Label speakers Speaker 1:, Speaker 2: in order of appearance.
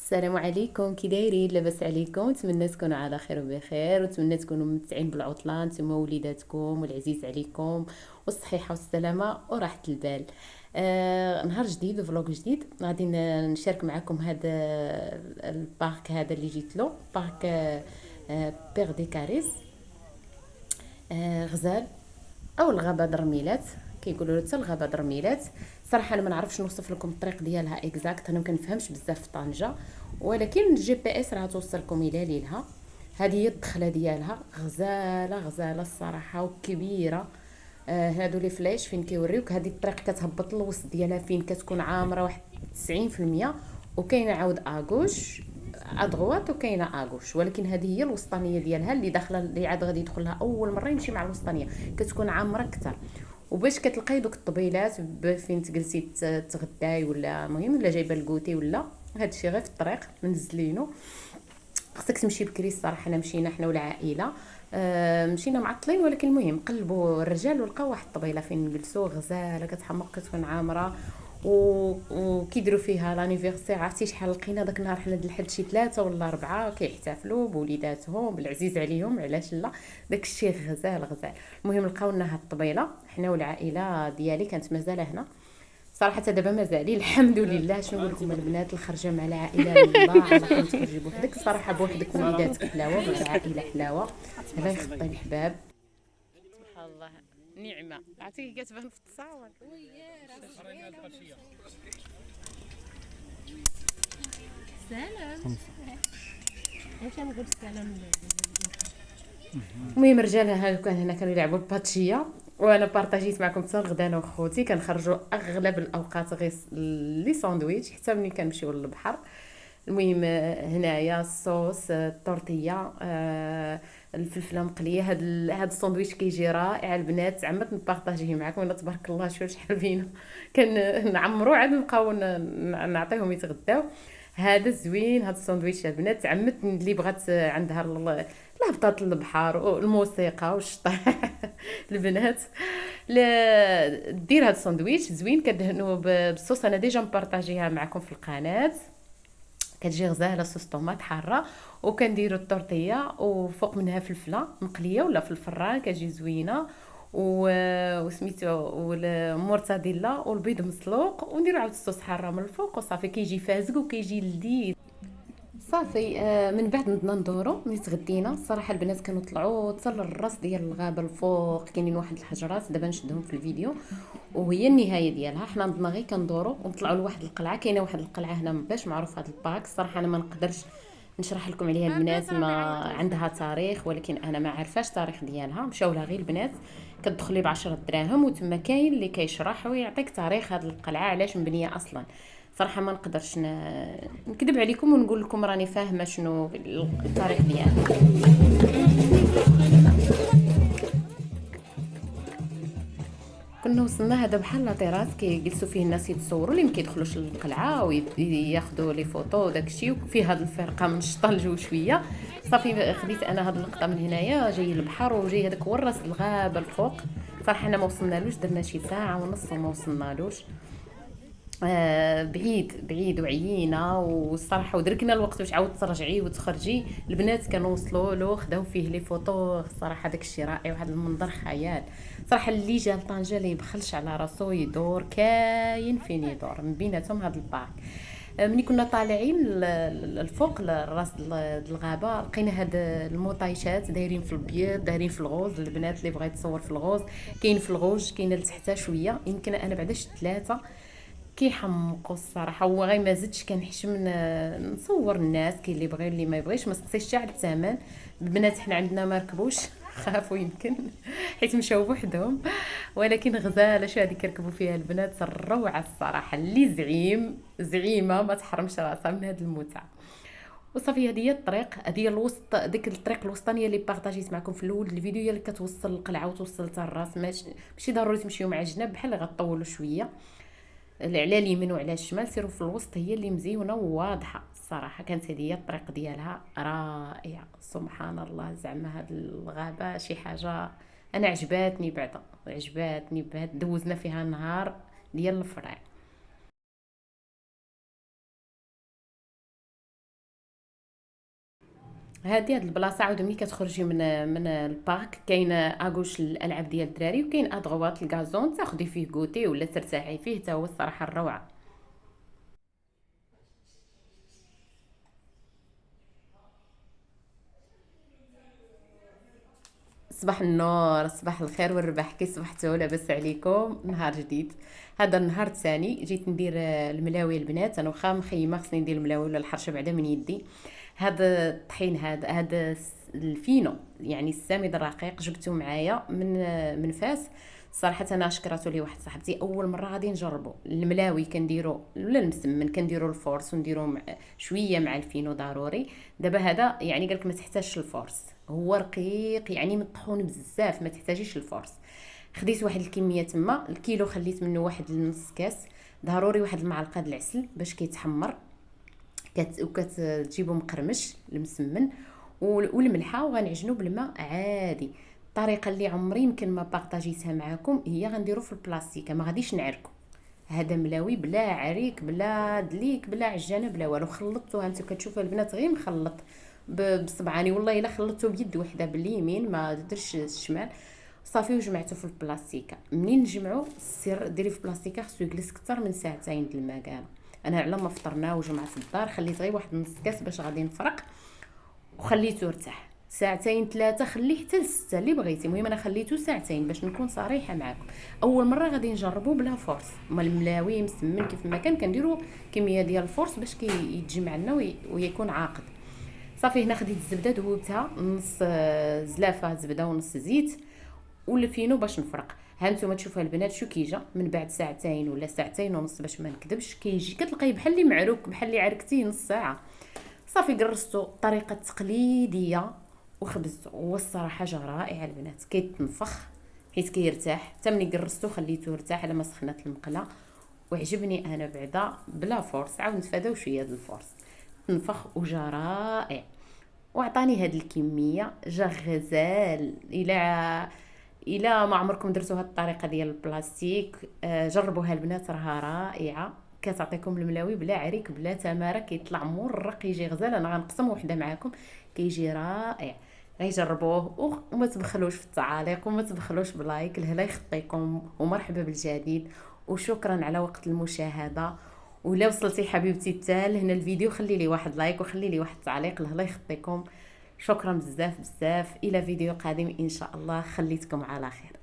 Speaker 1: السلام عليكم، كي دايرين؟ لاباس عليكم؟ نتمنى تكونوا على خير وبخير، ونتمنى تكونوا ممتعين بالعطله نتوما وليداتكم والعزيز عليكم، والصحيحه والسلامه وراحه البال. نهار جديد وفلوق جديد غادي نشارك معكم هذا البارك هذا اللي جيت له بارك بيغ دي كاريز، غزال او الغابه درميلات. كيقولوا له حتى الغابه درميلات. صراحه انا ما نعرفش نوصف لكم الطريق ديالها اكزاكت، انا ما كنفهمش بزاف في طنجه، ولكن الجي بي اس راه توصلكم الى ليلها. هذه هي الدخله ديالها، غزاله غزاله الصراحه وكبيره. هادو لي فلاش فين كيوريوك هذه الطريق كتهبط للوسط ديالها فين كتكون عامره واحد 90%، وكاينه عاود اغوش ادغوات وكاينه اغوش، ولكن هذه هي الوسطانيه ديالها اللي داخله، اللي عاد غادي يدخلها اول مره يمشي مع الوسطانيه كتكون عامره اكثر. وباش كتلقاي دوك الطبيلات فين تجلسي تغداي ولا المهم ولا جايبه الكوتي ولا هادشي غير في الطريق منزلينو. خصك تمشي بكري الصراحه. حنا مشينا حنا والعائله، مشينا معطلين، ولكن المهم قلبوا الرجال ولقاو واحد الطبيله فين نجلسوا غزاله كتحمق كتكون عامره. وكيديروا فيها لانيفرسير. عرفتي شحال لقينا داك النهار؟ حنا د الحد شي 3 ولا 4 كيحتفلوا بوليداتهم بالعزيز عليهم، علاش لا؟ داك الشيء غزال غزال. المهم لقاو لنا هاد الطبيله حنا والعائله ديالي، كانت مازال هنا صراحه. دابا مازالي الحمد لله. شنو نقول لكم البنات، الخرجه مع العائله الله على كون تخرجي بوحدك صراحه، بوحدك وليداتك حلاوه، مع العائله حلاوه. الله يخطي الحباب. سبحان الله، نعمه. عرفتي كي كتبان في التصاور. سلام. واش نقول السلام. المهم رجال هادو كان هنا كانوا يلعبوا الباتشيه، وانا بارطاجيت معكم حتى الغدا انا وخوتي. كنخرجوا اغلب الاوقات غير لي ساندويتش حتى ملي كنمشيو للبحر. المهم هنايا الصوص، الطورتيه، الفلفله مقليه. هاد الساندويتش كيجي رائع البنات، عمرت نبارطاجيه معكم. انا تبارك الله شوف شحال فينا نعمرو عاد نبقاو نعطيهم يتغداو. هذا زوين هذا الساندويتش البنات. عمت اللي بغات عندها الهبطات للبحر والموسيقى والشطح البنات لا دير هذا الساندويتش زوين. كدهنوا بالصوص، انا ديجا مبارطاجيها معكم في القناه. كتجي غزاله صوص طوماط حاره، وكنديروا الطورتيه وفوق منها فلفله مقليه ولا في الفران كتجي زوينه، وسميتو والمورتاديلا والبيض مسلوق، ونديروا عاود الصوص حاره من الفوق وصافي. كيجي فازق وكيجي لذيذ صافي. من بعد نضنا ندورو ملي تغدينا. الصراحه البنات كانوا طلعوا حتى للراس ديال الغابه الفوق، كاينين واحد الحجرات دابا نشدهم في الفيديو، وهي النهايه ديالها. حنا نضنا غير كندورو ونطلعوا لواحد القلعه. كاينه واحد القلعه هنا باش معروف هذا الباك. الصراحه انا ما نقدرش نشرح لكم عليها البنات، ما عندها تاريخ، ولكن انا ما عارفاش التاريخ ديالها. مشاو لها غير البنات، كتدخلي ب10 دراهم وتما كاين اللي كيشرح ويعطيك تاريخ هذه القلعه علاش مبنيه اصلا. صراحه ما نقدرش نكذب عليكم ونقول لكم راني فاهمه شنو التاريخ ديالها. كنا وصلنا هذا بحال لا تيراس كيجلسوا فيه الناس يتصوروا اللي ما كيدخلوش للقلعه وياخذوا لي فوطو وداك الشيء. وفي هذه الفرقه منشطه الجو شويه. صافي خديت انا هذه اللقطه من هنايا، جاي البحر وجاي هذاك هو راس الغابه الفوق. صراحه انا ما وصلنالوش، درنا شي ساعه ونص وما وصلنالوش. بعيد بعيد وعيينا والصراحه، ودركنا الوقت باش عاود ترجعي وتخرجي. البنات كانوا وصلوا له خداو فيه لي فوطو. الصراحه داك الشيء رائع، واحد المنظر خيال. صراحه اللي جا لطنجه لا يبخلش على راسو يدور، كاين فين يدور من بيناتهم هذا البارك. ملي كنا طالعين الفوق لراس الغابه لقينا هاد المطايشات دايرين في البيض دايرين في الغوز. البنات اللي بغات تصور في الغوز كاين في الغوج، كاين لتحتها شويه. يمكن انا بعدا شت 3 كيحمقوا الصراحه. هو غير ما زدتش كنحشم نصور الناس، كاين اللي بغى اللي ما يبغيش، ما سقسيش على الثمن. البنات حنا عندنا ما ركبوش خافوا يمكن حيت مشاو بوحدهم. ولكن غزاله شو هذيك يركبوا فيها البنات الروعه الصراحه. اللي زعيمه ما تحرمش راسها من هذه المتعه. وصافي هذه هي الطريق، هذه هي الوسط، ديك الطريق الوسطانيه اللي بارطاجيت معكم في الاول الفيديو، هي اللي كتوصل للقلعه وتوصل حتى الراس. ماشي ضروري تمشيو مع الجناب بحال غطولوا شويه على اليمين وعلى الشمال. سيروا في الوسط، هي اللي مزيونه وواضحه الصراحه. كانت هذه هي الطريق ديالها رائعه سبحان الله. زعما هاد الغابه شي حاجه انا عجباتني بعدا، عجباتني بعد. دوزنا فيها نهار ديال الفراي. هاد البلاصه عاود ملي كتخرجي من البارك كاين اغوش الالعاب ديال الدراري، وكاين ادغوات الكازون تاخدي فيه كوتي ولا ترتاحي فيه، حتى هو الصراحه الروعه. صباح النور، صباح الخير والرباح، كي صبحتوا؟ لاباس عليكم؟ نهار جديد. هذا النهار الثاني جيت ندير الملاوي البنات. انا واخا مخيمه خصني ندير الملاوي ولا الحرشه بعدا من يدي. هذا الطحين، هذا الفينو يعني السميد الرقيق، جبته معايا من فاس. صراحة أنا شكرته لي واحد صاحبتي، أول مرة غادي نجربه. الملاوي كنديرو ولا المسمن كنديرو الفورس ونديرو شوية مع الفينو ضروري. دابا هذا يعني قالك ما تحتاجش الفورس، هو رقيق يعني مطحون بزاف، ما تحتاجيش الفورس. خديت واحد الكميه تما، الكيلو خليت منه واحد النص كاس. ضروري واحد المعلقه د العسل باش كيتحمر، وكتجيبو مقرمش المسمن والملحه، وغنعجنو بالماء عادي. الطريقه اللي عمري يمكن ما بارطاجيتها معاكم هي غنديرو في البلاستيكه، ما غاديش نعركو. هذا ملاوي بلا عريك بلا دليك بلا عجانه بلا والو. خلطتوها، انتو كتشوفوا البنات غير مخلط بصبعاني، والله الا خلطته بيد وحده باليمين ما درتش الشمال. صافي وجمعته في البلاستيكه. منين نجمعو السر ديري في البلاستيكه خصو يجلس اكثر من ساعتين د المكانه. انا على ما فطرنا وجمعت في الدار خليت غير واحد نص كاس باش غادي نفرق، وخليته ارتاح ساعتين ثلاثه، خليه حتى لستة اللي بغيتي. المهم انا خليته ساعتين باش نكون صريحه معاكم. اول مره غادي نجربو بلا فورس، ما الملاوي مسمن كيف ما كان كنديروا كميه ديال الفورس باش كيتجمع لنا ويكون عاقد. صافي هنا خديت الزبده ذوبتها نص زلافه زبده ونص زيت والفينو باش نفرق. ها نتوما تشوفوا البنات شو كيجا من بعد ساعتين ولا ساعتين ونص باش ما نكذبش، كيجي كتلقاي بحال اللي معروك، بحال اللي عركتيه نص ساعه. صافي قرصتو الطريقه التقليديه وخبزته، هو الصراحه جا رائع البنات، كيتنفخ حيت كيرتاح. حتى ملي قرصتو خليته يرتاح على ما سخنات المقله، وعجبني انا بعدا بلا فورس. عاود نتفاداو شويه د الفورس، تنفخ وجا رائع. وعطاني هاد الكميه جا غزال. الى ما عمركم درتوا هاد الطريقه ديال البلاستيك، جربوها البنات، راها رائعه. كتعطيكم الملاوي بلا عريك بلا تماره، كيطلع مرق يجي غزال. انا غنقسم وحده معاكم، كيجي رائع. غير جربوه وما تبخلوش في التعاليق وما تبخلوش بلايك. الهلا يخطيكم ومرحبا بالجديد، وشكرا على وقت المشاهده. ولا وصلتي حبيبتي حتى لهنا الفيديو خلي لي واحد لايك وخلي لي واحد تعليق، الهلا يخطيكم. شكرا بزاف بزاف، الى فيديو قادم ان شاء الله، خليتكم على خير.